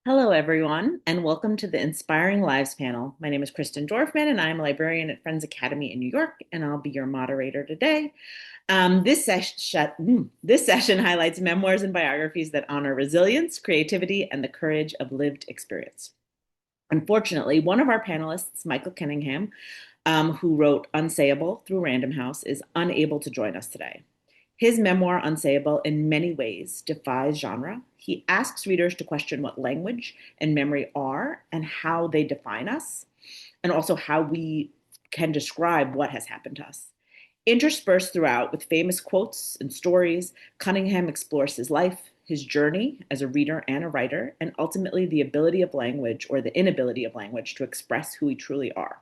Hello, everyone, and welcome to the Inspiring Lives panel. My name is Kristyn Dorfman, and I'm a librarian at Friends Academy in New York, and I'll be your moderator today. This session highlights memoirs and biographies that honor resilience, creativity, and the courage of lived experience. Unfortunately, one of our panelists, Michael Cunningham, who wrote Unsayable through Random House, is unable to join us today. His memoir, Unsayable, in many ways defies genre. He asks readers to question what language and memory are and how they define us, and also how we can describe what has happened to us. Interspersed throughout with famous quotes and stories, Cunningham explores his life, his journey as a reader and a writer, and ultimately the ability of language or the inability of language to express who we truly are.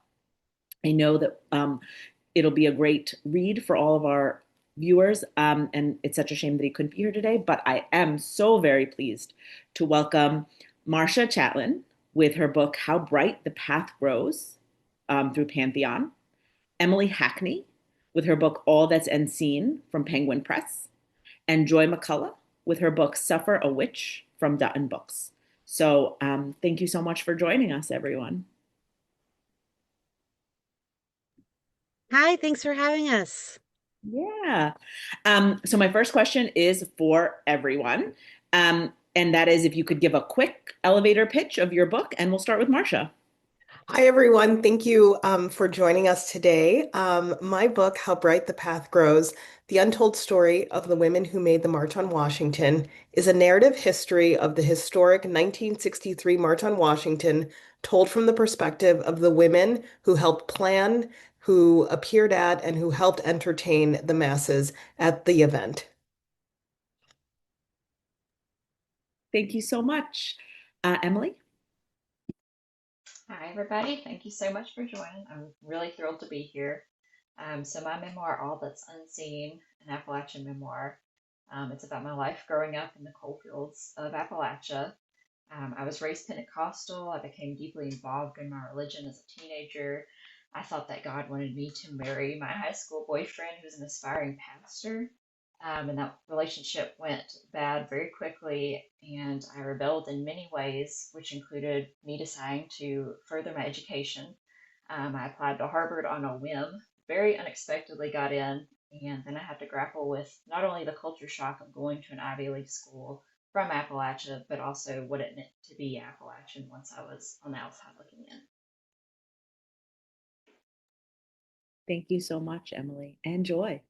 I know that it'll be a great read for all of our viewers, and it's such a shame that he couldn't be here today, but I am so very pleased to welcome Marcia Chatelain with her book, How Bright the Path Grows, through Pantheon, Emilee Hackney with her book, All That's Unseen from Penguin Press, and Joy McCullough with her book, Suffer a Witch from Dutton Books. So thank you so much for joining us, everyone. Hi, thanks for having us. Yeah. So my first question is for everyone. And that is if you could give a quick elevator pitch of your book, and we'll start with Marcia. Hi, everyone. Thank you for joining us today. My book, How Bright the Path Grows, The Untold Story of the Women Who Made the March on Washington, is a narrative history of the historic 1963 March on Washington, told from the perspective of the women who helped plan, who appeared at, and who helped entertain the masses at the event. Thank you so much. Emilee? Hi, everybody. Thank you so much for joining. I'm really thrilled to be here. So my memoir, All That's Unseen, an Appalachian memoir. It's about my life growing up in the coal fields of Appalachia. I was raised Pentecostal. I became deeply involved in my religion as a teenager. I thought that God wanted me to marry my high school boyfriend, who was an aspiring pastor. And that relationship went bad very quickly, and I rebelled in many ways, which included me deciding to further my education. I applied to Harvard on a whim, very unexpectedly got in, and then I had to grapple with not only the culture shock of going to an Ivy League school from Appalachia, but also what it meant to be Appalachian once I was on the outside looking in. Thank you so much, Emilee. And Joy.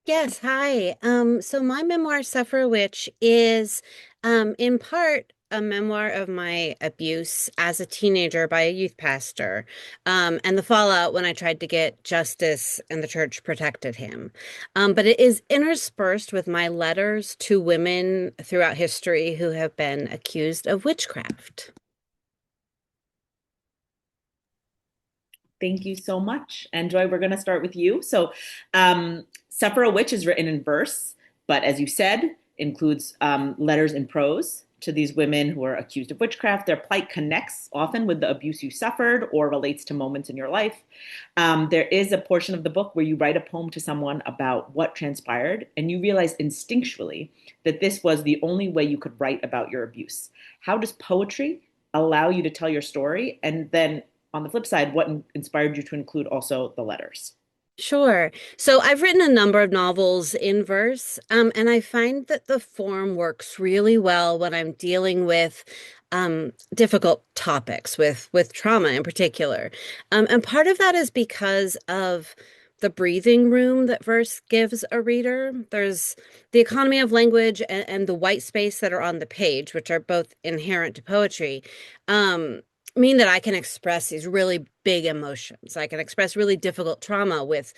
Yes, hi. So my memoir, Suffer a Witch, is in part a memoir of my abuse as a teenager by a youth pastor, and the fallout when I tried to get justice and the church protected him. But it is interspersed with my letters to women throughout history who have been accused of witchcraft. Thank you so much. And Joy, we're going to start with you. So, Suffer a Witch is written in verse, but as you said, includes letters in prose to these women who are accused of witchcraft. Their plight connects often with the abuse you suffered or relates to moments in your life. There is a portion of the book where you write a poem to someone about what transpired, and you realize instinctually that this was the only way you could write about your abuse. How does poetry allow you to tell your story? And then on the flip side, what inspired you to include also the letters? Sure. So I've written a number of novels in verse, and I find that the form works really well when I'm dealing with difficult topics, with trauma in particular. And part of that is because of the breathing room that verse gives a reader. There's the economy of language and the white space that are on the page, which are both inherent to poetry. Um, Mean that I can express these really big emotions. I can express really difficult trauma with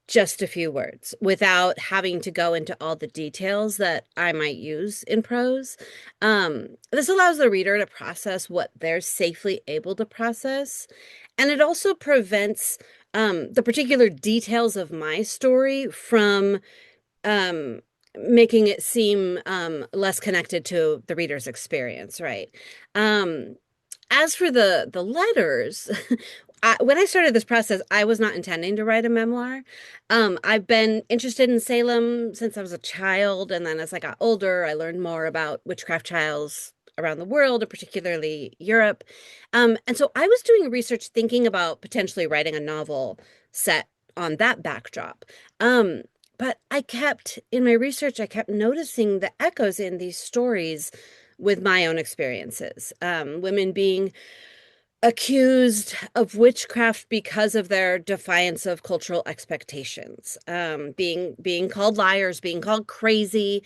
just a few words without having to go into all the details that I might use in prose. This allows the reader to process what they're safely able to process. And it also prevents the particular details of my story from making it seem less connected to the reader's experience, right? Um, as for the letters, when I started this process, I was not intending to write a memoir. I've been interested in Salem since I was a child, and then as I got older, I learned more about witchcraft trials around the world, and particularly Europe. And so I was doing research thinking about potentially writing a novel set on that backdrop. Um, but in my research, I kept noticing the echoes in these stories with my own experiences. Women being accused of witchcraft because of their defiance of cultural expectations, being called liars, being called crazy,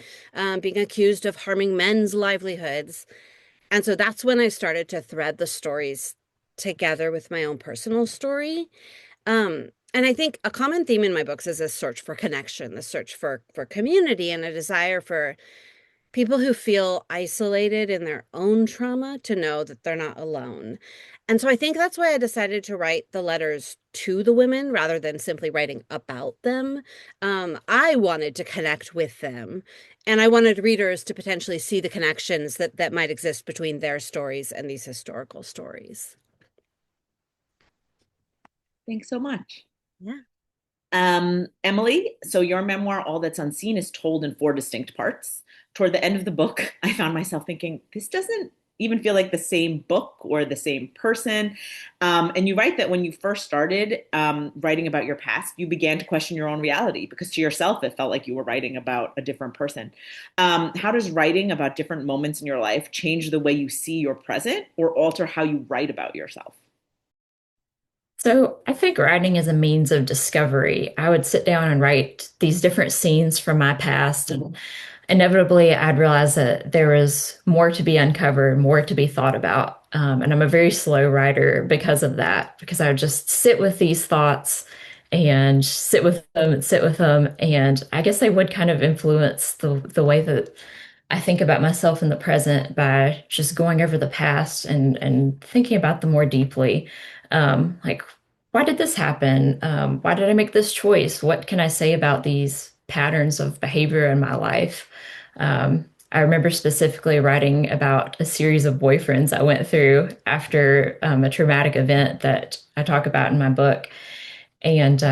being accused of harming men's livelihoods. And so that's when I started to thread the stories together with my own personal story. And I think a common theme in my books is a search for connection, the search for community, and a desire for people who feel isolated in their own trauma to know that they're not alone. And so I think that's why I decided to write the letters to the women rather than simply writing about them. I wanted to connect with them, and I wanted readers to potentially see the connections that might exist between their stories and these historical stories. Thanks so much. Yeah. Emilee, so your memoir, All That's Unseen, is told in four distinct parts. Toward the end of the book, I found myself thinking, this doesn't even feel like the same book or the same person. And you write that when you first started writing about your past, you began to question your own reality because to yourself, it felt like you were writing about a different person. How does writing about different moments in your life change the way you see your present or alter how you write about yourself? So I think writing is a means of discovery. I would sit down and write these different scenes from my past, and inevitably I'd realize that there was more to be uncovered, more to be thought about. And I'm a very slow writer because of that, because I would just sit with these thoughts and sit with them and sit with them. And I guess they would kind of influence the way that I think about myself in the present by just going over the past and thinking about them more deeply. Like, why did this happen? Why did I make this choice? What can I say about these patterns of behavior in my life? I remember specifically writing about a series of boyfriends I went through after a traumatic event that I talk about in my book. And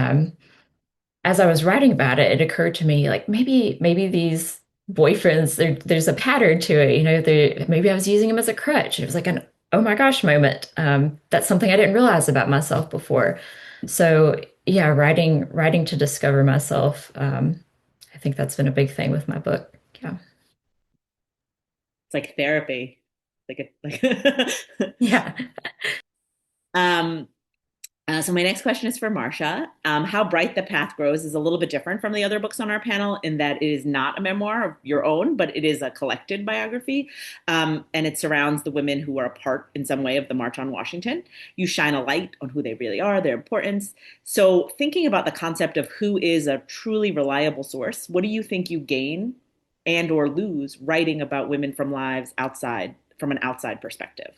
as I was writing about it, it occurred to me like maybe these boyfriends there's a pattern to it. Maybe I was using them as a crutch. It was like an oh my gosh moment. That's something I didn't realize about myself before. So yeah, writing to discover myself. I think that's been a big thing with my book. Yeah. It's like therapy. Like Yeah. um, so my next question is for Marcia. How Bright the Path Grows is a little bit different from the other books on our panel in that it is not a memoir of your own, but it is a collected biography. And it surrounds the women who are a part in some way of the March on Washington. You shine a light on who they really are, their importance. So thinking about the concept of who is a truly reliable source, what do you think you gain and or lose writing about women from lives outside, from an outside perspective?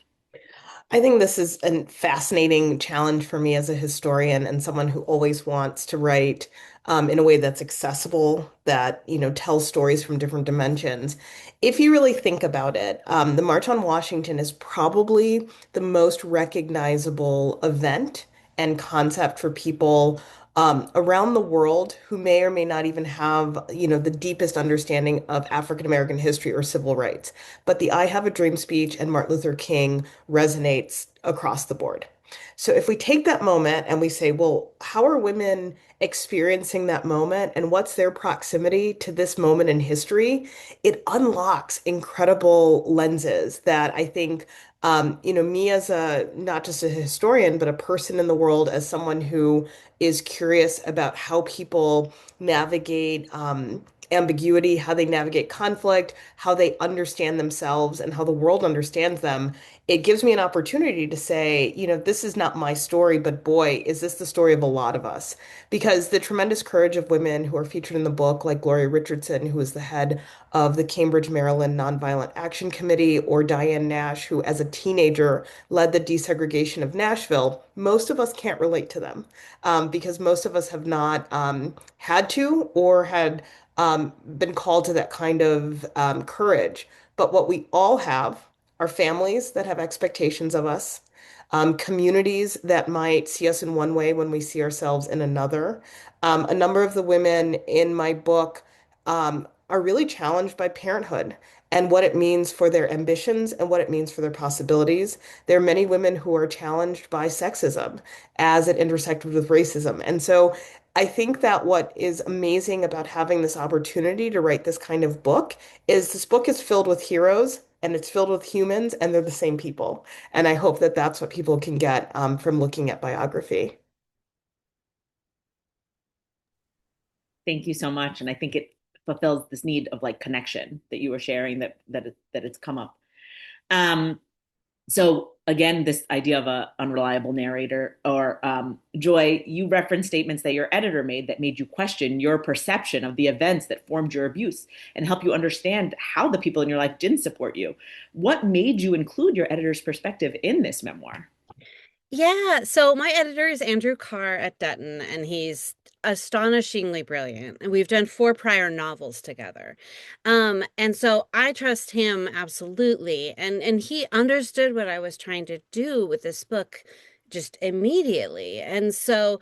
I think this is a fascinating challenge for me as a historian and someone who always wants to write in a way that's accessible, that, tells stories from different dimensions. If you really think about it, the March on Washington is probably the most recognizable event and concept for people around the world who may or may not even have, the deepest understanding of African American history or civil rights. But the I Have a Dream speech and Martin Luther King resonates across the board. So if we take that moment and we say, well, how are women experiencing that moment and what's their proximity to this moment in history? It unlocks incredible lenses that I think, me as a not just a historian, but a person in the world, as someone who is curious about how people navigate ambiguity, how they navigate conflict, how they understand themselves, and how the world understands them. It gives me an opportunity to say, this is not my story, but boy, is this the story of a lot of us. Because the tremendous courage of women who are featured in the book, like Gloria Richardson, who is the head of the Cambridge, Maryland Nonviolent Action Committee, or Diane Nash, who as a teenager led the desegregation of Nashville, most of us can't relate to them because most of us have not had to or had been called to that kind of courage. But what we all have are families that have expectations of us, communities that might see us in one way when we see ourselves in another. A number of the women in my book are really challenged by parenthood and what it means for their ambitions and what it means for their possibilities. There are many women who are challenged by sexism as it intersected with racism. And so I think that what is amazing about having this opportunity to write this kind of book is this book is filled with heroes and it's filled with humans and they're the same people. And I hope that that's what people can get from looking at biography. Thank you so much. And I think it fulfills this need of like connection that you were sharing that it's come up. Um, so again, this idea of a unreliable narrator or Joy, you referenced statements that your editor made that made you question your perception of the events that formed your abuse and help you understand how the people in your life didn't support you. What made you include your editor's perspective in this memoir? Yeah, so my editor is Andrew Carr at Dutton, and he's astonishingly brilliant. And we've done four prior novels together. And so I trust him absolutely. And he understood what I was trying to do with this book just immediately. And so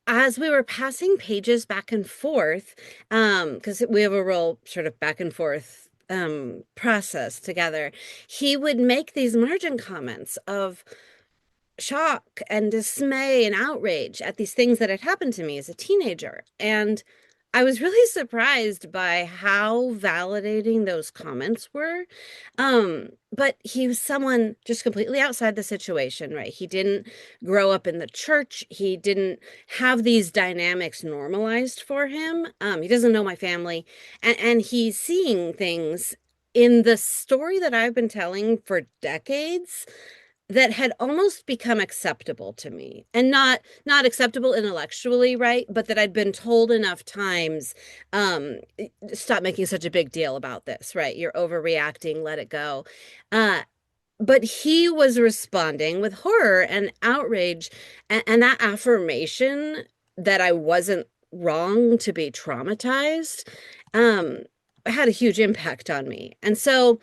as we were passing pages back and forth, because we have a real sort of back and forth process together, he would make these margin comments of shock and dismay and outrage at these things that had happened to me as a teenager. And I was really surprised by how validating those comments were. But he was someone just completely outside the situation, right? He didn't grow up in the church. He didn't have these dynamics normalized for him. He doesn't know my family. And he's seeing things in the story that I've been telling for decades that had almost become acceptable to me, and not acceptable intellectually, right, but that I'd been told enough times, um stop making such a big deal about this, right, you're overreacting, let it go. But he was responding with horror and outrage, and that affirmation that I wasn't wrong to be traumatized um had a huge impact on me. And so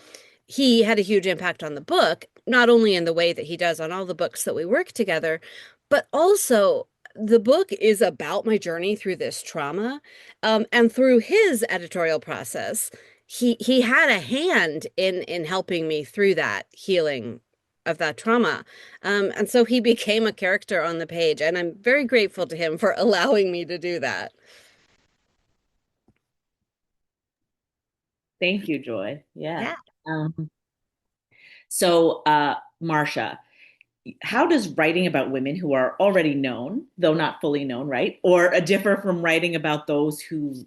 he had a huge impact on the book, not only in the way that he does on all the books that we work together, but also the book is about my journey through this trauma. And through his editorial process, he had a hand in helping me through that healing of that trauma. And so he became a character on the page, and I'm very grateful to him for allowing me to do that. Thank you, Joy. Yeah. Yeah. Um, Marcia, how does writing about women who are already known, though not fully known, right, or differ from writing about those who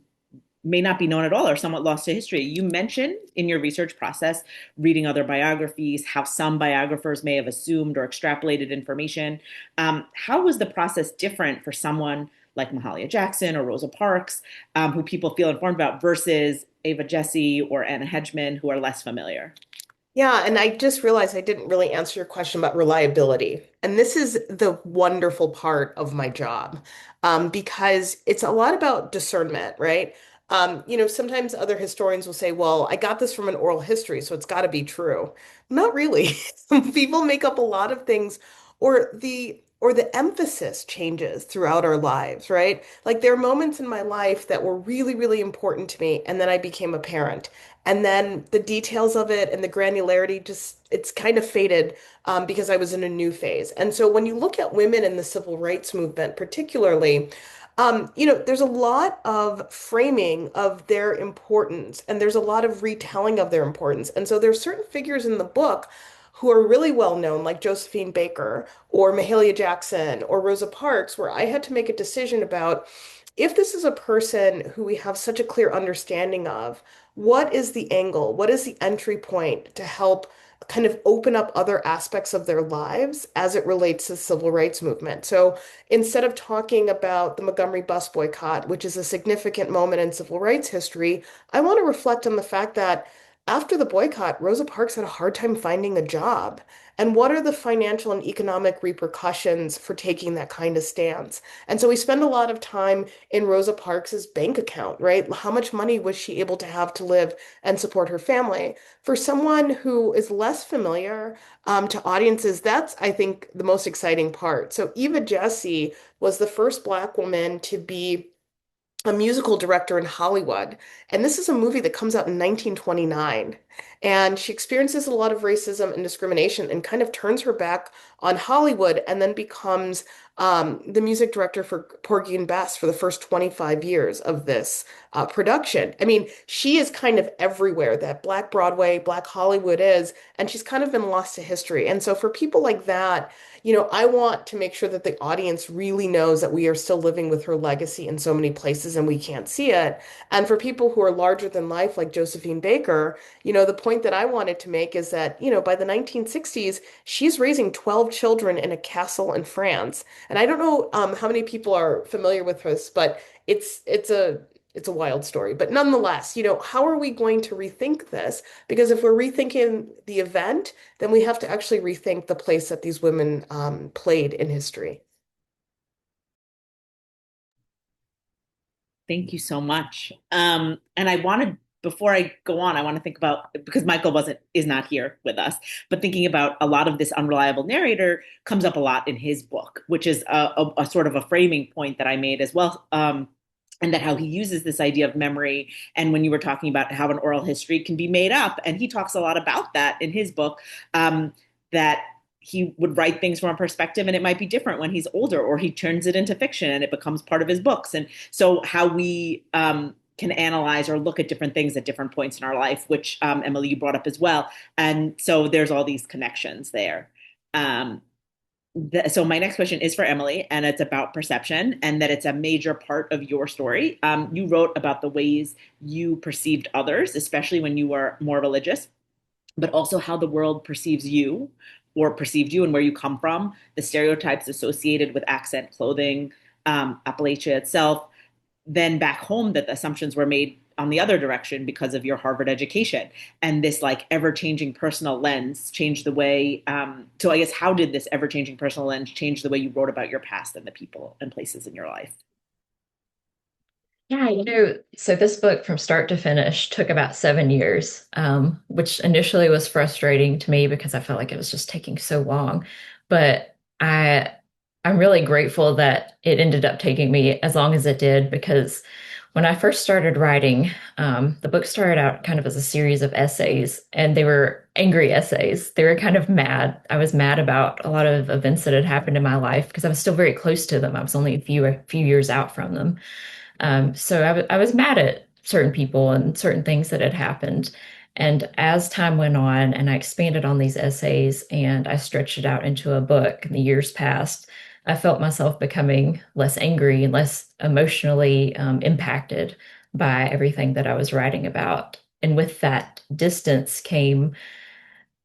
may not be known at all or somewhat lost to history? You mentioned in your research process reading other biographies, how some biographers may have assumed or extrapolated information. How was the process different for someone like Mahalia Jackson or Rosa Parks, who people feel informed about, versus Ava Jesse or Anna Hedgeman, who are less familiar? Yeah, and I just realized I didn't really answer your question about reliability. And this is the wonderful part of my job, because it's a lot about discernment, right? Sometimes other historians will say, well, I got this from an oral history, so it's got to be true. Not really. People make up a lot of things, or the emphasis changes throughout our lives, right? Like there are moments in my life that were really, really important to me, and then I became a parent. And then the details of it and the granularity just, it's kind of faded because I was in a new phase. And so when you look at women in the civil rights movement, particularly, there's a lot of framing of their importance and there's a lot of retelling of their importance. And so there's certain figures in the book who are really well known, like Josephine Baker or Mahalia Jackson or Rosa Parks, where I had to make a decision about if this is a person who we have such a clear understanding of, what is the angle? What is the entry point to help kind of open up other aspects of their lives as it relates to the civil rights movement? So instead of talking about the Montgomery bus boycott, which is a significant moment in civil rights history, I want to reflect on the fact that after the boycott, Rosa Parks had a hard time finding a job. And what are the financial and economic repercussions for taking that kind of stance? And so we spend a lot of time in Rosa Parks's bank account, right? How much money was she able to have to live and support her family? For someone who is less familiar to audiences, that's, I think, the most exciting part. So Eva Jesse was the first Black woman to be a musical director in Hollywood. And this is a movie that comes out in 1929. And she experiences a lot of racism and discrimination and kind of turns her back on Hollywood and then becomes the music director for Porgy and Bess for the first 25 years of this production. I mean, she is kind of everywhere that Black Broadway, Black Hollywood is, and she's kind of been lost to history. And so for people like that, I want to make sure that the audience really knows that we are still living with her legacy in so many places and we can't see it. And for people who are larger than life, like Josephine Baker, the point that I wanted to make is that, by the 1960s, she's raising 12 children in a castle in France. And I don't know how many people are familiar with this, but it's a wild story. But nonetheless, how are we going to rethink this? Because if we're rethinking the event, then we have to actually rethink the place that these women played in history. Thank you so much. And I wanted, before I go on, I want to think about, because Michael is not here with us, but thinking about a lot of this unreliable narrator comes up a lot in his book, which is a sort of a framing point that I made as well. And that how he uses this idea of memory. And when you were talking about how an oral history can be made up, and he talks a lot about that in his book, that he would write things from a perspective and it might be different when he's older, or he turns it into fiction and it becomes part of his books. And so how we can analyze or look at different things at different points in our life, which Emilee, you brought up as well. And so there's all these connections there. So my next question is for Emilee, and it's about perception, and that it's a major part of your story. You wrote about the ways you perceived others, especially when you were more religious, but also how the world perceives you or perceived you and where you come from, the stereotypes associated with accent, clothing, Appalachia itself, then back home that the assumptions were made on the other direction because of your Harvard education. And this like ever-changing personal lens changed the way, so I guess how did this ever-changing personal lens change the way you wrote about your past and the people and places in your life? Yeah, so this book from start to finish took about 7 years, which initially was frustrating to me because I felt like it was just taking so long. But I'm really grateful that it ended up taking me as long as it did, because when I first started writing, the book started out kind of as a series of essays, and they were angry essays. They were kind of mad. I was mad about a lot of events that had happened in my life because I was still very close to them. I was only a few years out from them. So I was mad at certain people and certain things that had happened. And as time went on and I expanded on these essays and I stretched it out into a book in the years past, I felt myself becoming less angry and less emotionally impacted by everything that I was writing about. And with that distance came,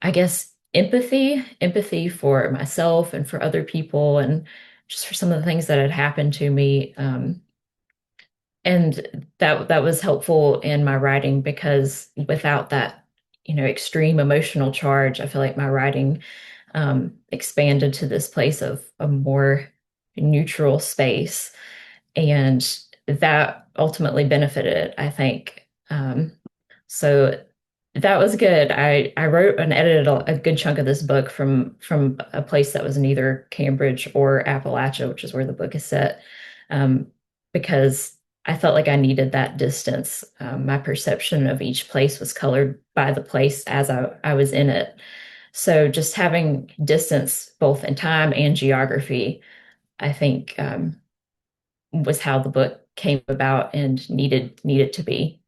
I guess, empathy for myself and for other people and just for some of the things that had happened to me. And that was helpful in my writing because without that, extreme emotional charge, I feel like my writing expanded to this place of a more neutral space, and that ultimately benefited, I think. So that was good. I wrote and edited a good chunk of this book from a place that was neither Cambridge or Appalachia, which is where the book is set, because I felt like I needed that distance. My perception of each place was colored by the place as I was in it. So just having distance, both in time and geography, I think was how the book came about and needed to be.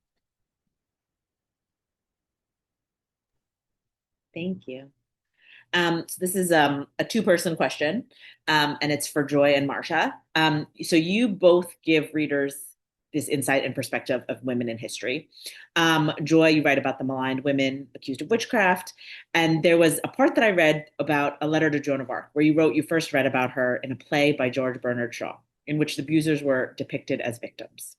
Thank you. So this is a two-person question, and it's for Joy and Marcia. So you both give readers this insight and perspective of women in history. Joy, you write about the maligned women accused of witchcraft, and there was a part that I read about a letter to Joan of Arc, where you first read about her in a play by George Bernard Shaw, in which the abusers were depicted as victims.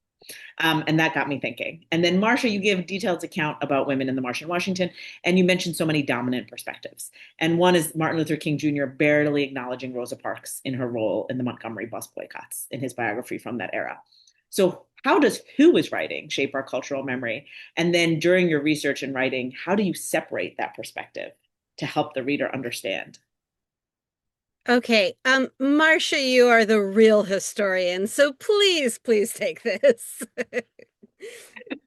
And that got me thinking. And then, Marcia, you give detailed account about women in the March on Washington, and you mentioned so many dominant perspectives. And one is Martin Luther King Jr. barely acknowledging Rosa Parks in her role in the Montgomery bus boycotts in his biography from that era. So how does who is writing shape our cultural memory? And then during your research and writing, how do you separate that perspective to help the reader understand? Okay, Marcia, you are the real historian, so please, please take this.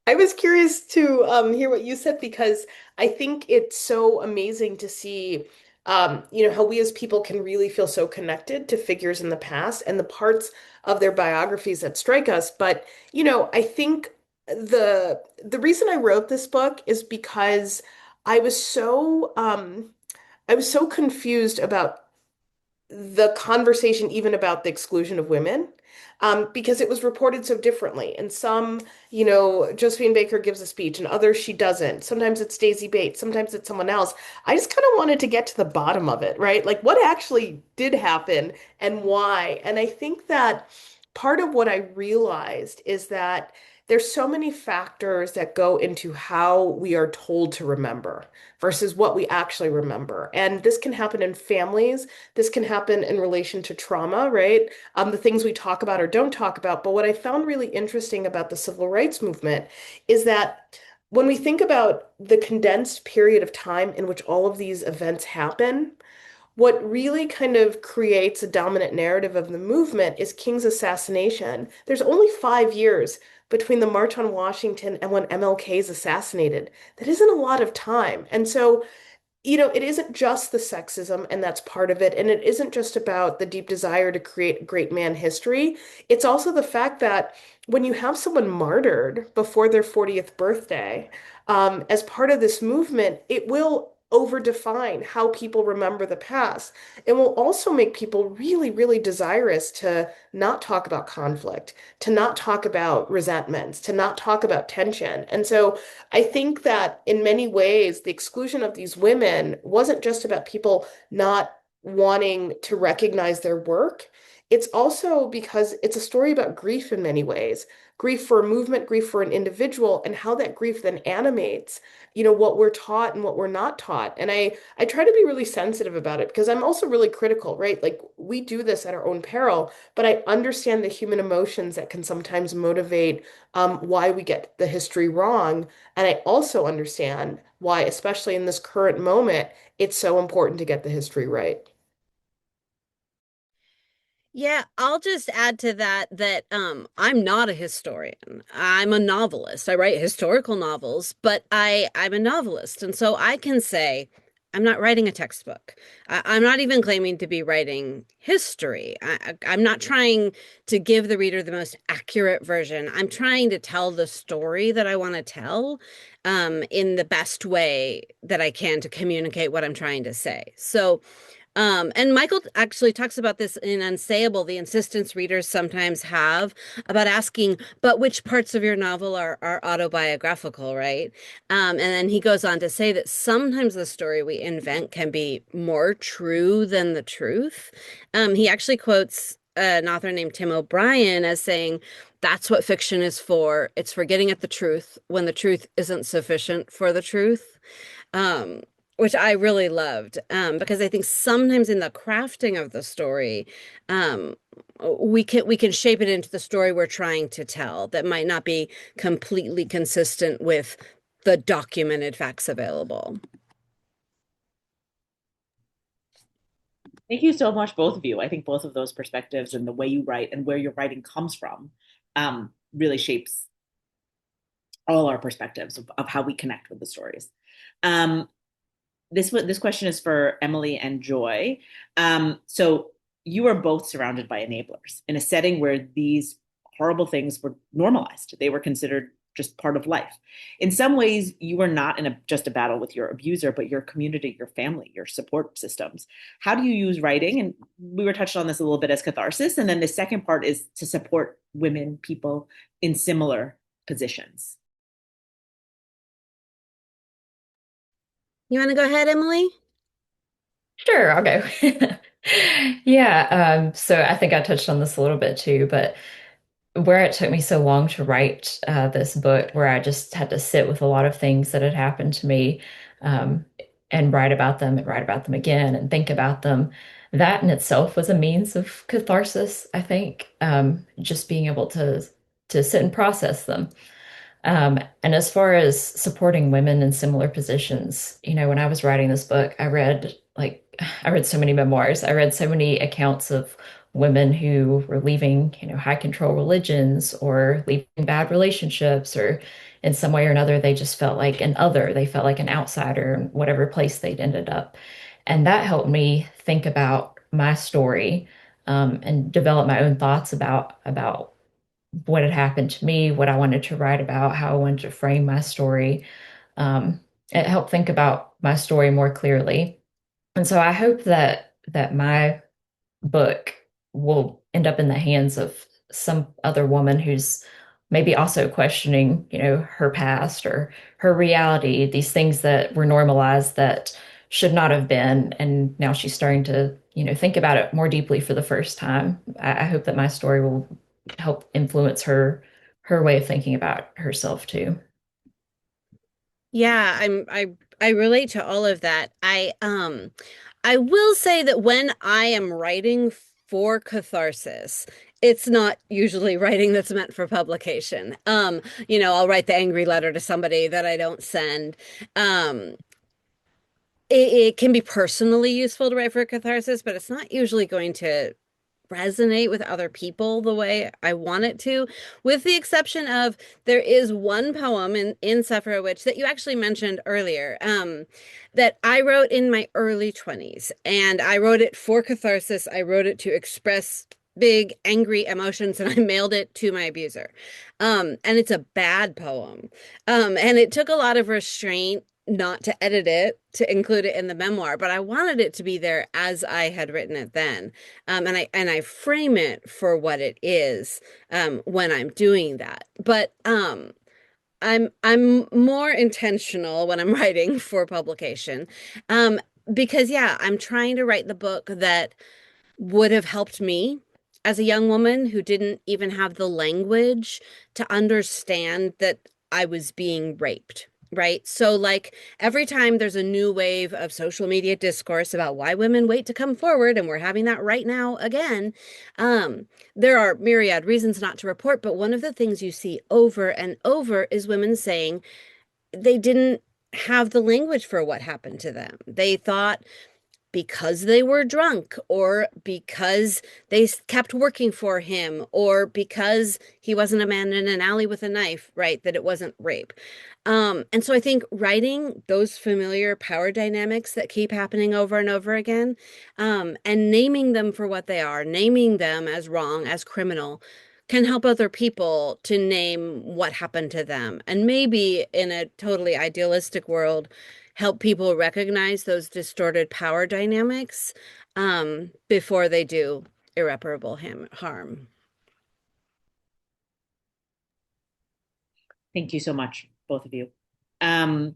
I was curious to hear what you said because I think it's so amazing to see, how we as people can really feel so connected to figures in the past and the parts of their biographies that strike us. But, I think the reason I wrote this book is because I was so I was so confused about the conversation even about the exclusion of women, because it was reported so differently. And some, Josephine Baker gives a speech, and others she doesn't. Sometimes it's Daisy Bates, sometimes it's someone else. I just kind of wanted to get to the bottom of it, right? Like what actually did happen and why. And I think that part of what I realized is that there's so many factors that go into how we are told to remember versus what we actually remember. And this can happen in families. This can happen in relation to trauma, right? The things we talk about or don't talk about. But what I found really interesting about the civil rights movement is that when we think about the condensed period of time in which all of these events happen, what really kind of creates a dominant narrative of the movement is King's assassination. There's only 5 years between the March on Washington and when MLK is assassinated. That isn't a lot of time. And so it isn't just the sexism, and that's part of it. And it isn't just about the deep desire to create great man history. It's also the fact that when you have someone martyred before their 40th birthday, as part of this movement, it will overdefine how people remember the past. It will also make people really, really desirous to not talk about conflict, to not talk about resentments, to not talk about tension. And so I think that in many ways, the exclusion of these women wasn't just about people not wanting to recognize their work. It's also because it's a story about grief in many ways. Grief for a movement, grief for an individual, and how that grief then animates, what we're taught and what we're not taught. And I try to be really sensitive about it because I'm also really critical, right? Like we do this at our own peril, but I understand the human emotions that can sometimes motivate why we get the history wrong. And I also understand why, especially in this current moment, it's so important to get the history right. Yeah, I'll just add to that I'm not a historian. I'm a novelist. I write historical novels, but I'm a novelist. And so I can say I'm not writing a textbook. I'm not even claiming to be writing history. I'm not trying to give the reader the most accurate version. I'm trying to tell the story that I want to tell in the best way that I can to communicate what I'm trying to say. So and Michael actually talks about this in Unsayable, the insistence readers sometimes have about asking, but which parts of your novel are autobiographical, right? And then he goes on to say that sometimes the story we invent can be more true than the truth. He actually quotes an author named Tim O'Brien as saying, that's what fiction is for. It's for getting at the truth when the truth isn't sufficient for the truth. Um, which I really loved, because I think sometimes in the crafting of the story, um, we can shape it into the story we're trying to tell that might not be completely consistent with the documented facts available. Thank you so much, both of you. I think both of those perspectives and the way you write and where your writing comes from really shapes all our perspectives of how we connect with the stories. Um, this question is for Emilee and Joy. So you are both surrounded by enablers in a setting where these horrible things were normalized. They were considered just part of life. In some ways, you were not in just a battle with your abuser, but your community, your family, your support systems. How do you use writing? And we were touched on this a little bit as catharsis. And then the second part is to support women, people in similar positions. You want to go ahead, Emilee? Sure, I'll go. Yeah, so I think I touched on this a little bit too, but where it took me so long to write this book, where I just had to sit with a lot of things that had happened to me, um, and write about them and write about them again and think about them. That in itself was a means of catharsis, I think, just being able to sit and process them. And as far as supporting women in similar positions, when I was writing this book, I read like I read so many memoirs. I read so many accounts of women who were leaving, high control religions or leaving bad relationships, or in some way or another, they just felt like an other. They felt like an outsider in whatever place they'd ended up. And that helped me think about my story, and develop my own thoughts about what had happened to me, what I wanted to write about, how I wanted to frame my story. Um, it helped think about my story more clearly. And so I hope that my book will end up in the hands of some other woman who's maybe also questioning, her past or her reality, these things that were normalized that should not have been. And now she's starting to, think about it more deeply for the first time. I hope that my story will help influence her way of thinking about herself too. Yeah, I relate to all of that. I will say that when I am writing for catharsis, it's not usually writing that's meant for publication. I'll write the angry letter to somebody that I don't send. Um, it can be personally useful to write for catharsis, but it's not usually going to resonate with other people the way I want it to, with the exception of there is one poem in Suffer a Witch that you actually mentioned earlier, that I wrote in my early 20s. And I wrote it for catharsis. I wrote it to express big angry emotions and I mailed it to my abuser. And it's a bad poem. And it took a lot of restraint not to edit it to include it in the memoir, but I wanted it to be there as I had written it then. And I frame it for what it is when I'm doing that. But I'm more intentional when I'm writing for publication. Um, because yeah, I'm trying to write the book that would have helped me as a young woman who didn't even have the language to understand that I was being raped. Right. So, like, every time there's a new wave of social media discourse about why women wait to come forward, and we're having that right now again, there are myriad reasons not to report. But one of the things you see over and over is women saying they didn't have the language for what happened to them. They thought because they were drunk, or because they kept working for him, or because he wasn't a man in an alley with a knife, right, that it wasn't rape. And so I think writing those familiar power dynamics that keep happening over and over again, and naming them for what they are, naming them as wrong, as criminal, can help other people to name what happened to them. And maybe in a totally idealistic world, help people recognize those distorted power dynamics before they do irreparable harm. Thank you so much, both of you. Um,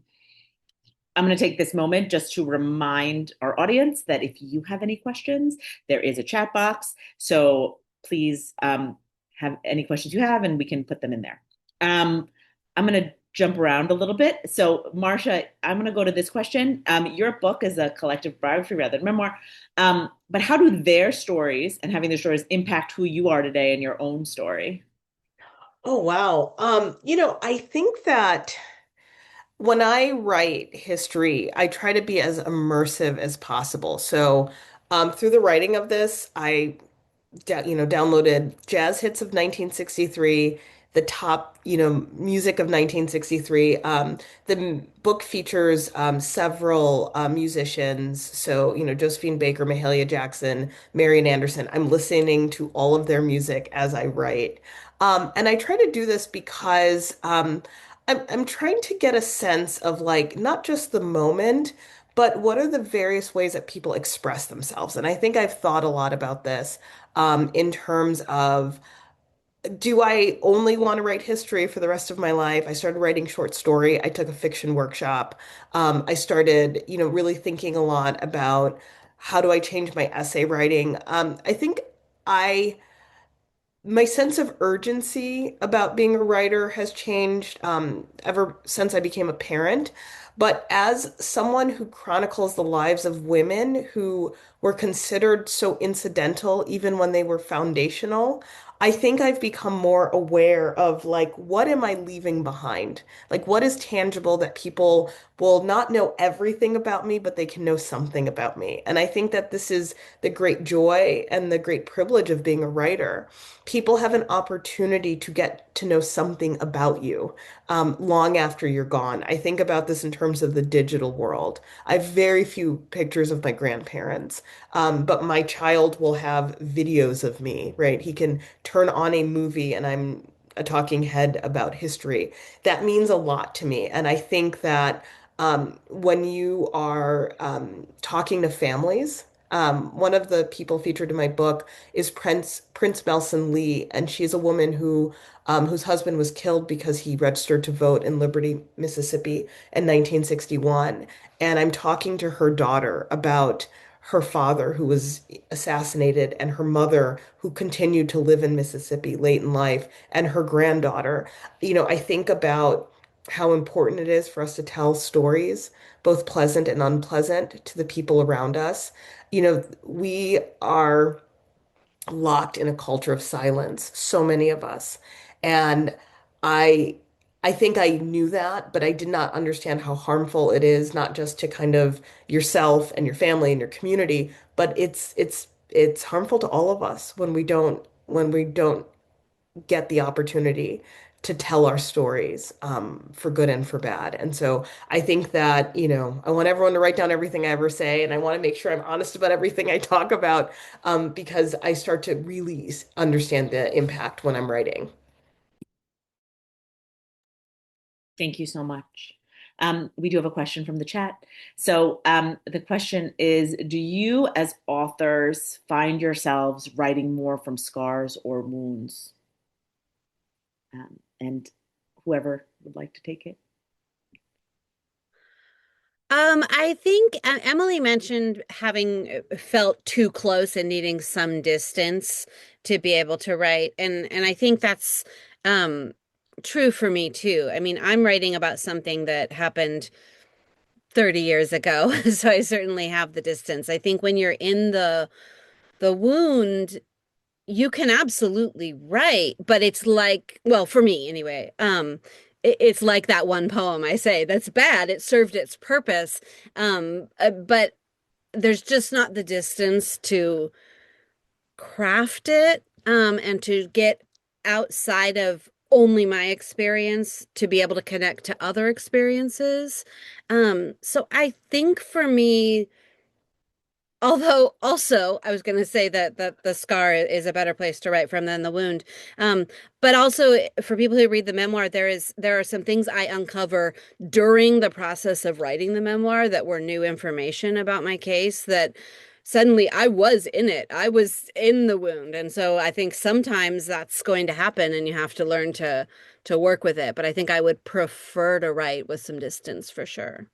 I'm going to take this moment just to remind our audience that if you have any questions, there is a chat box. So please have any questions you have, and we can put them in there. I'm going to jump around a little bit. So, Marcia, I'm going to go to this question. Your book is a collective biography rather than memoir. But how do their stories and having their stories impact who you are today in your own story? Oh, wow. I think that when I write history, I try to be as immersive as possible. So, through the writing of this, I downloaded jazz hits of 1963, the top, music of 1963. The book features several musicians. So, Josephine Baker, Mahalia Jackson, Marian Anderson. I'm listening to all of their music as I write. And I try to do this because I'm trying to get a sense of like not just the moment, but what are the various ways that people express themselves? And I think I've thought a lot about this in terms of do I only want to write history for the rest of my life? I started writing short story. I took a fiction workshop. I started, really thinking a lot about how do I change my essay writing. I think I my sense of urgency about being a writer has changed ever since I became a parent. But as someone who chronicles the lives of women who were considered so incidental even when they were foundational, I think I've become more aware of like, what am I leaving behind? Like, what is tangible that people will not know everything about me, but they can know something about me. And I think that this is the great joy and the great privilege of being a writer. People have an opportunity to get to know something about you long after you're gone. I think about this in terms of the digital world. I have very few pictures of my grandparents, but my child will have videos of me, right? He can turn on a movie and I'm a talking head about history. That means a lot to me. And I think that when you are talking to families, one of the people featured in my book is Prince Melson Lee, and she's a woman whose husband was killed because he registered to vote in Liberty, Mississippi in 1961. And I'm talking to her daughter about her father who was assassinated and her mother who continued to live in Mississippi late in life and her granddaughter. I think about how important it is for us to tell stories, both pleasant and unpleasant, to the people around us. We are locked in a culture of silence, so many of us. And I I think I knew that, but I did not understand how harmful it is, not just to kind of yourself and your family and your community, but it's harmful to all of us when we don't get the opportunity to tell our stories for good and for bad. And so I think that, I want everyone to write down everything I ever say, and I want to make sure I'm honest about everything I talk about because I start to really understand the impact when I'm writing. Thank you so much. We do have a question from the chat. So the question is, do you as authors find yourselves writing more from scars or wounds? And whoever would like to take it. I think Emilee mentioned having felt too close and needing some distance to be able to write, and I think that's um, true for me too. I mean, I'm writing about something that happened 30 years ago, so I certainly have the distance. I think when you're in the wound, you can absolutely write, but it's like, well, for me anyway, it's like that one poem I say that's bad. It served its purpose, but there's just not the distance to craft it, and to get outside of only my experience to be able to connect to other experiences. So I think for me, although also I was going to say that the scar is a better place to write from than the wound. Um, but also for people who read the memoir, there are some things I uncover during the process of writing the memoir that were new information about my case that suddenly I was in it. I was in the wound. And so I think sometimes that's going to happen and you have to learn to work with it. But I think I would prefer to write with some distance for sure.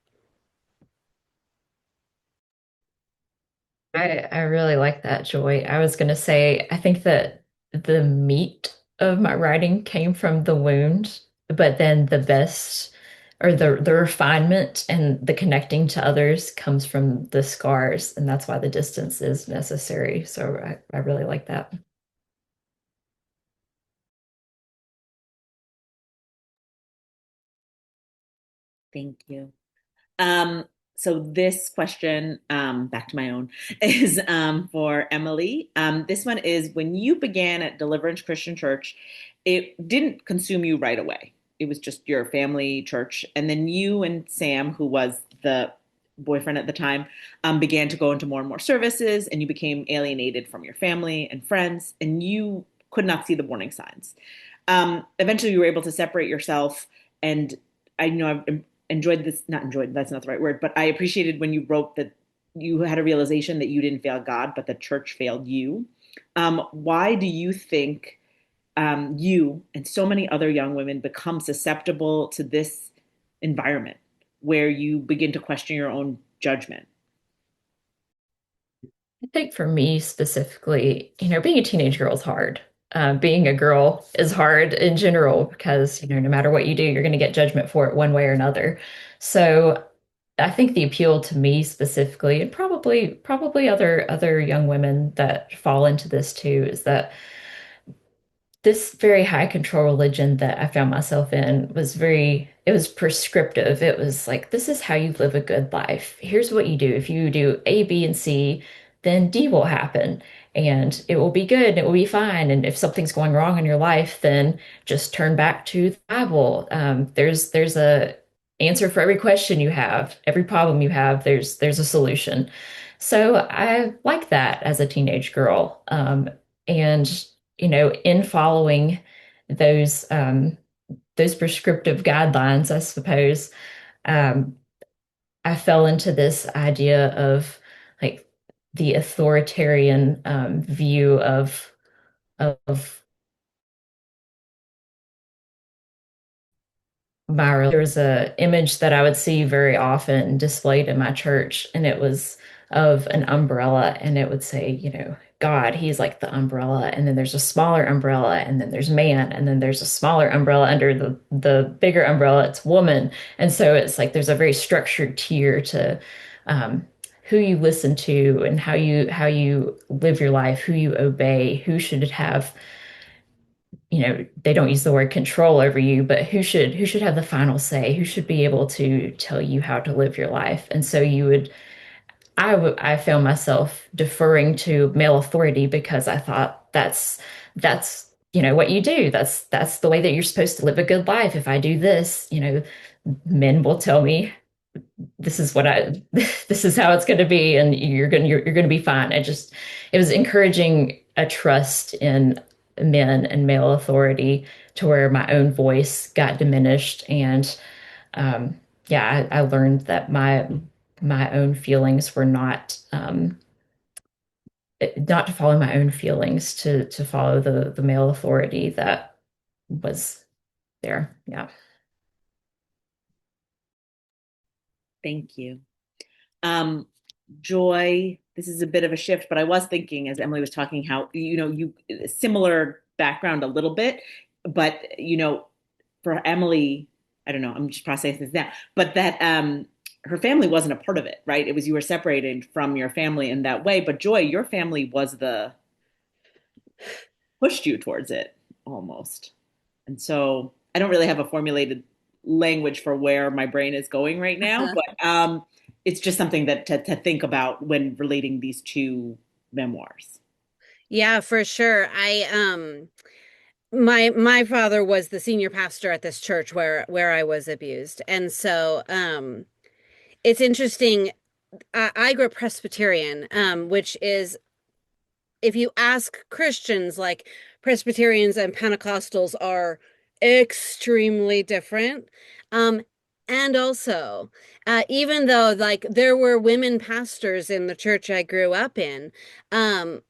I really like that, Joy. I was going to say, I think that the meat of my writing came from the wound, but then the best or the refinement and the connecting to others comes from the scars, and that's why the distance is necessary. So I really like that. Thank you. Um, so this question, back to my own, is for Emilee. This one is when you began at Deliverance Christian Church, it didn't consume you right away. It was just your family church. And then you and Sam, who was the boyfriend at the time, began to go into more and more services, and you became alienated from your family and friends, and you could not see the warning signs. Eventually, you were able to separate yourself, and I know I've enjoyed this, not enjoyed, that's not the right word, but I appreciated when you wrote that you had a realization that you didn't fail God, but the church failed you. Why do you think you and so many other young women become susceptible to this environment where you begin to question your own judgment? I think for me specifically, being a teenage girl is hard. Being a girl is hard in general because, no matter what you do, you're going to get judgment for it one way or another. So I think the appeal to me specifically, and probably other young women that fall into this too, is that this very high control religion that I found myself in it was prescriptive. It was like, this is how you live a good life. Here's what you do. If you do A, B, and C, then D will happen and it will be good and it will be fine. And if something's going wrong in your life, then just turn back to the Bible. There's a answer for every question you have, every problem you have, there's a solution. So I like that as a teenage girl. And in following those those prescriptive guidelines, I suppose, um, I fell into this idea of like the authoritarian view of there was a image that I would see very often displayed in my church, and it was of an umbrella, and it would say, God, he's like the umbrella, and then there's a smaller umbrella, and then there's man, and then there's a smaller umbrella under the bigger umbrella, it's woman. And so it's like there's a very structured tier to who you listen to and how you live your life, who you obey, who should have they don't use the word control over you, but who should have the final say, who should be able to tell you how to live your life. And so I found myself deferring to male authority because I thought that's what you do. That's the way that you're supposed to live a good life. If I do this, men will tell me this is what I this is how it's going to be, and you're going to be fine. It was encouraging a trust in men and male authority to where my own voice got diminished. And yeah, I learned that my own feelings were not to follow my own feelings, to follow the male authority that was there. Yeah. Thank you. Joy, this is a bit of a shift, but I was thinking as Emilee was talking how, you similar background a little bit, but, for Emilee, I don't know, I'm just processing this now, but that her family wasn't a part of it, right? It was you were separated from your family in that way, but Joy, your family was the pushed you towards it almost. And so I don't really have a formulated language for where my brain is going right now, but it's just something that to think about when relating these two memoirs. Yeah, for sure. My father was the senior pastor at this church where I was abused. And so it's interesting. I grew up Presbyterian, which is, if you ask Christians, like, Presbyterians and Pentecostals are extremely different. Um, and also, even though like there were women pastors in the church I grew up in, um,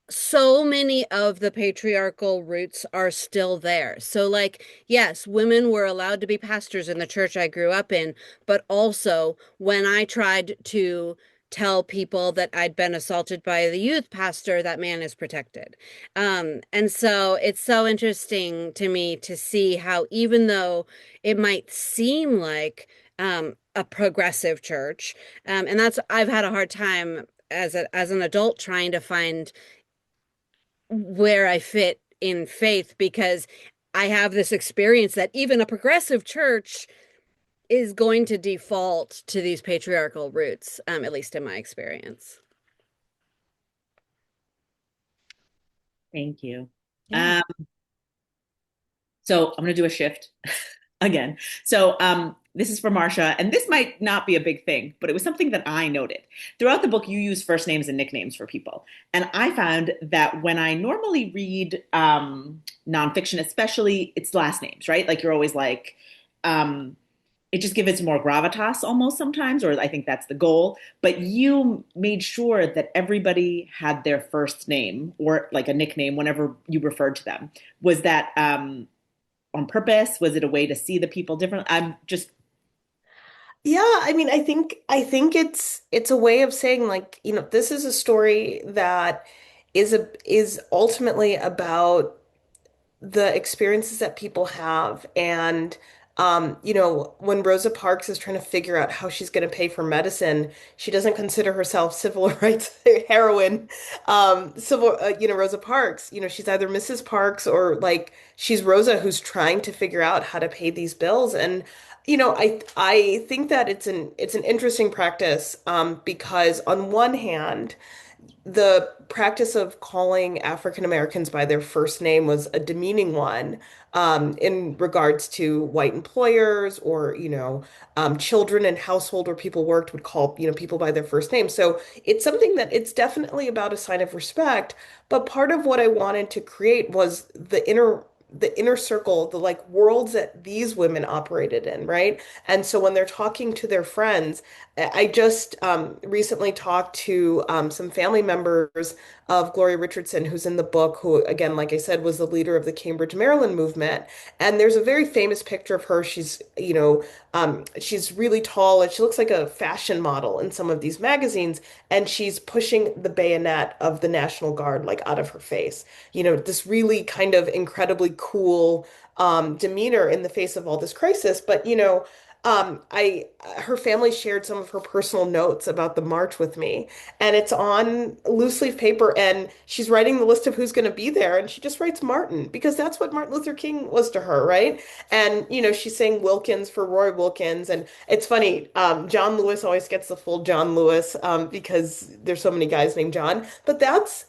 so many of the patriarchal roots are still there. So, like, yes, women were allowed to be pastors in the church I grew up in, but also when I tried to tell people that I'd been assaulted by the youth pastor, that man is protected. And so it's so interesting to me to see how, even though it might seem like a progressive church, and that's, I've had a hard time as an adult trying to find where I fit in faith, because I have this experience that even a progressive church is going to default to these patriarchal roots, at least in my experience. Thank you. Yeah. So I'm going to do a shift again. So this is for Marcia, and this might not be a big thing, but it was something that I noted. Throughout the book, you use first names and nicknames for people. And I found that when I normally read nonfiction, especially, it's last names, right? Like you're always like, it just gives it more gravitas almost sometimes, or I think that's the goal. But you made sure that everybody had their first name or like a nickname whenever you referred to them. Was that on purpose? Was it a way to see the people differently? I'm just Yeah, I mean, I think it's a way of saying, like, this is a story that is ultimately about the experiences that people have, and When Rosa Parks is trying to figure out how she's going to pay for medicine, she doesn't consider herself civil rights heroine. Rosa Parks, she's either Mrs. Parks or like she's Rosa who's trying to figure out how to pay these bills. And I think that it's an interesting practice because on one hand, the practice of calling African Americans by their first name was a demeaning one in regards to white employers or, children in household where people worked would call, people by their first name. So it's something that it's definitely about a sign of respect. But part of what I wanted to create was the inner circle, the like worlds that these women operated in, right? And so when they're talking to their friends, I just recently talked to some family members of Gloria Richardson, who's in the book, who, again, like I said, was the leader of the Cambridge, Maryland movement. And there's a very famous picture of her. She's really tall and she looks like a fashion model in some of these magazines. And she's pushing the bayonet of the National Guard like out of her face. This really kind of incredibly cool demeanor in the face of all this crisis. But I her family shared some of her personal notes about the march with me, and it's on loose leaf paper, and she's writing the list of who's going to be there, and she just writes Martin because that's what Martin Luther King was to her, right? And she's saying Wilkins for Roy Wilkins, and it's funny. John Lewis always gets the full John Lewis because there's so many guys named John, but that's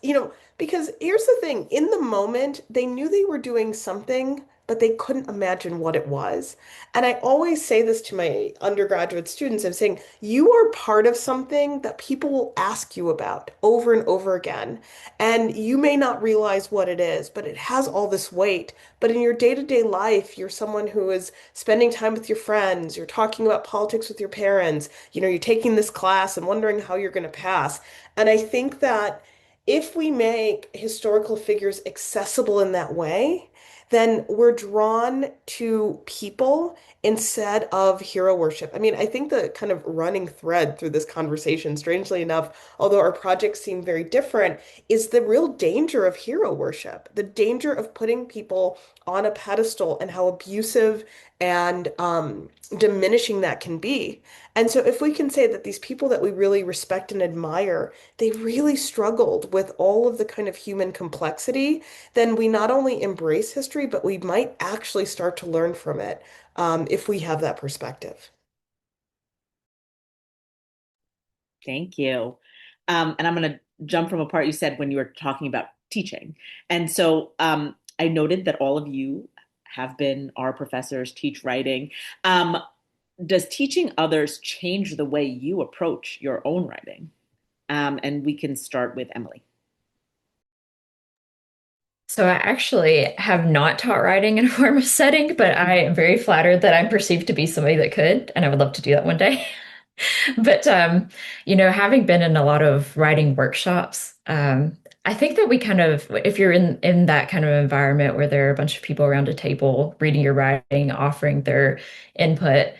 because here's the thing, in the moment, they knew they were doing something, but they couldn't imagine what it was. And I always say this to my undergraduate students. I'm saying, you are part of something that people will ask you about over and over again. And you may not realize what it is, but it has all this weight. But in your day-to-day life, you're someone who is spending time with your friends, you're talking about politics with your parents, you're taking this class and wondering how you're going to pass. And I think that if we make historical figures accessible in that way, then we're drawn to people instead of hero worship. I mean, I think the kind of running thread through this conversation, strangely enough, although our projects seem very different, is the real danger of hero worship, the danger of putting people on a pedestal and how abusive and diminishing that can be. And so, if we can say that these people that we really respect and admire, they really struggled with all of the kind of human complexity, then we not only embrace history, but we might actually start to learn from it if we have that perspective. Thank you. And I'm going to jump from a part you said when you were talking about teaching. And so I noted that all of you have been our professors, teach writing. Does teaching others change the way you approach your own writing? And we can start with Emilee. So I actually have not taught writing in a formal setting, but I am very flattered that I'm perceived to be somebody that could, and I would love to do that one day. But having been in a lot of writing workshops, I think that we kind of, if you're in that kind of environment where there are a bunch of people around a table reading your writing, offering their input,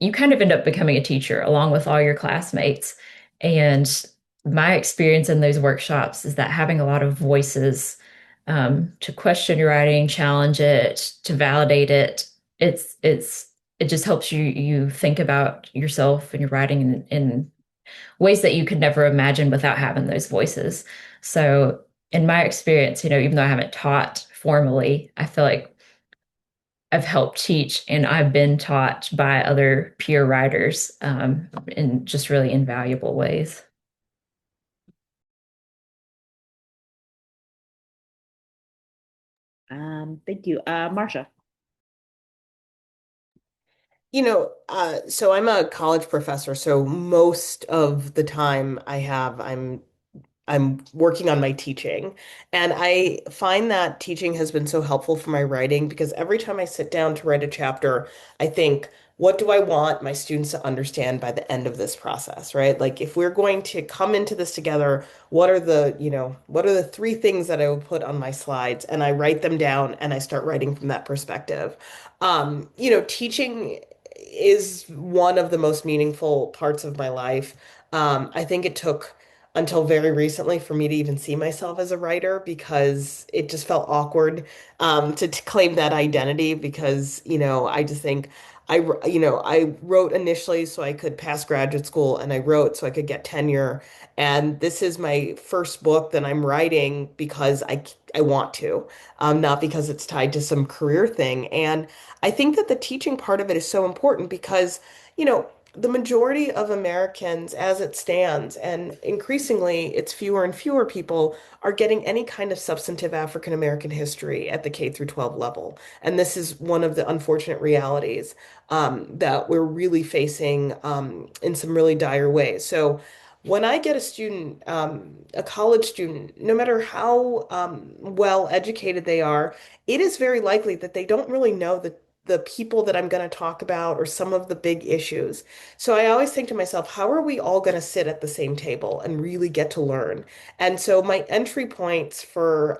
you kind of end up becoming a teacher along with all your classmates. And my experience in those workshops is that having a lot of voices to question your writing, challenge it, to validate it, it just helps you think about yourself and your writing in ways that you could never imagine without having those voices. So in my experience, even though I haven't taught formally, I feel like I've helped teach and I've been taught by other peer writers in just really invaluable ways. Thank you. Marcia. So I'm a college professor, so most of the time I'm working on my teaching. And I find that teaching has been so helpful for my writing because every time I sit down to write a chapter, I think, what do I want my students to understand by the end of this process, right? Like if we're going to come into this together, what are the three things that I will put on my slides? And I write them down and I start writing from that perspective. Teaching is one of the most meaningful parts of my life. I think it took until very recently for me to even see myself as a writer because it just felt awkward to claim that identity because, I just think I wrote initially so I could pass graduate school and I wrote so I could get tenure. And this is my first book that I'm writing because I want to, not because it's tied to some career thing. And I think that the teaching part of it is so important because, the majority of Americans, as it stands, and increasingly it's fewer and fewer people, are getting any kind of substantive African American history at the K through 12 level. And this is one of the unfortunate realities that we're really facing in some really dire ways. So when I get a student, a college student, no matter how well educated they are, it is very likely that they don't really know the people that I'm going to talk about or some of the big issues. So I always think to myself, how are we all going to sit at the same table and really get to learn? And so my entry points for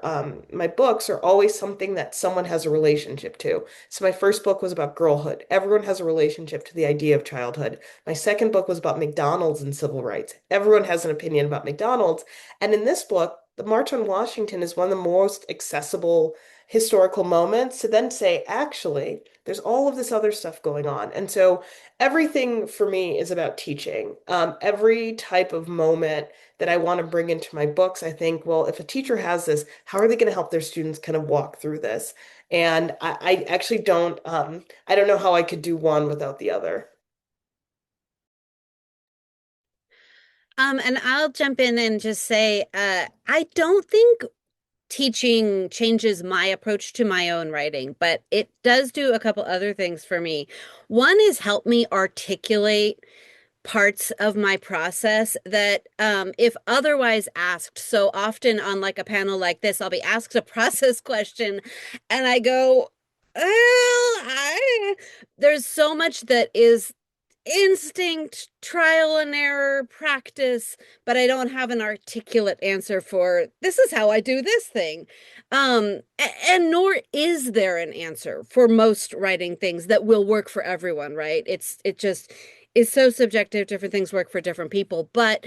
my books are always something that someone has a relationship to. So my first book was about girlhood. Everyone has a relationship to the idea of childhood. My second book was about McDonald's and civil rights. Everyone has an opinion about McDonald's. And in this book, the March on Washington is one of the most accessible historical moments to then say, actually, there's all of this other stuff going on. And so everything for me is about teaching. Every type of moment that I want to bring into my books, I think, well, if a teacher has this, how are they going to help their students kind of walk through this? And I actually I don't know how I could do one without the other. And I'll jump in and just say, I don't think teaching changes my approach to my own writing, but it does do a couple other things for me. One is help me articulate parts of my process that if otherwise asked, so often on like a panel like this, I'll be asked a process question and I go, well, there's so much that is instinct, trial and error, practice, but I don't have an articulate answer for this is how I do this thing. And nor is there an answer for most writing things that will work for everyone, right? It just is so subjective. Different things work for different people. But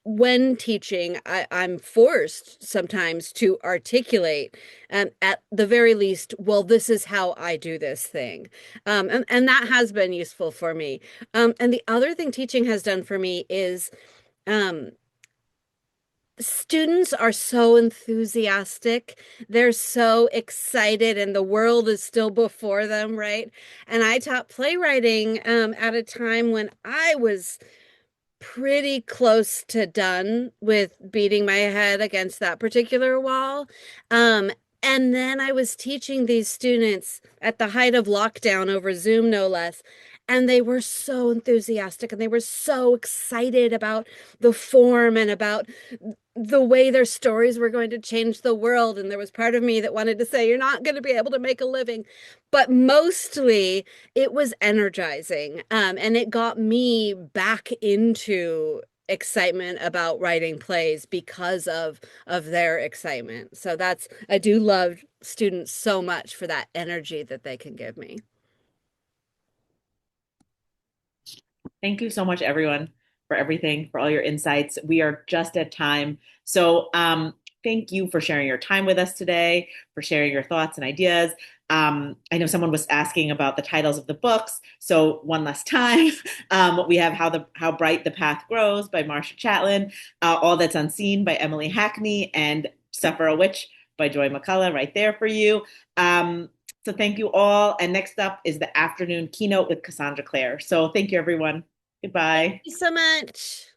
when teaching, I'm forced sometimes to articulate, at the very least, well, this is how I do this thing. And that has been useful for me. And the other thing teaching has done for me is um, students are so enthusiastic. They're so excited, and the world is still before them, right? And I taught playwriting at a time when I was pretty close to done with beating my head against that particular wall. Um, and then I was teaching these students at the height of lockdown over Zoom, no less. And they were so enthusiastic and they were so excited about the form and about the way their stories were going to change the world. And there was part of me that wanted to say, you're not going to be able to make a living. But mostly it was energizing. And it got me back into excitement about writing plays because of their excitement. So I do love students so much for that energy that they can give me. Thank you so much, everyone, for everything, for all your insights. We are just at time. So, thank you for sharing your time with us today, for sharing your thoughts and ideas. I know someone was asking about the titles of the books. So, one last time, we have How Bright the Path Grows by Marcia Chatelain, All That's Unseen by Emilee Hackney, and Suffer a Witch by Joy McCullough, right there for you. So thank you all. And next up is the afternoon keynote with Cassandra Clare. So thank you, everyone. Goodbye. Thank you so much.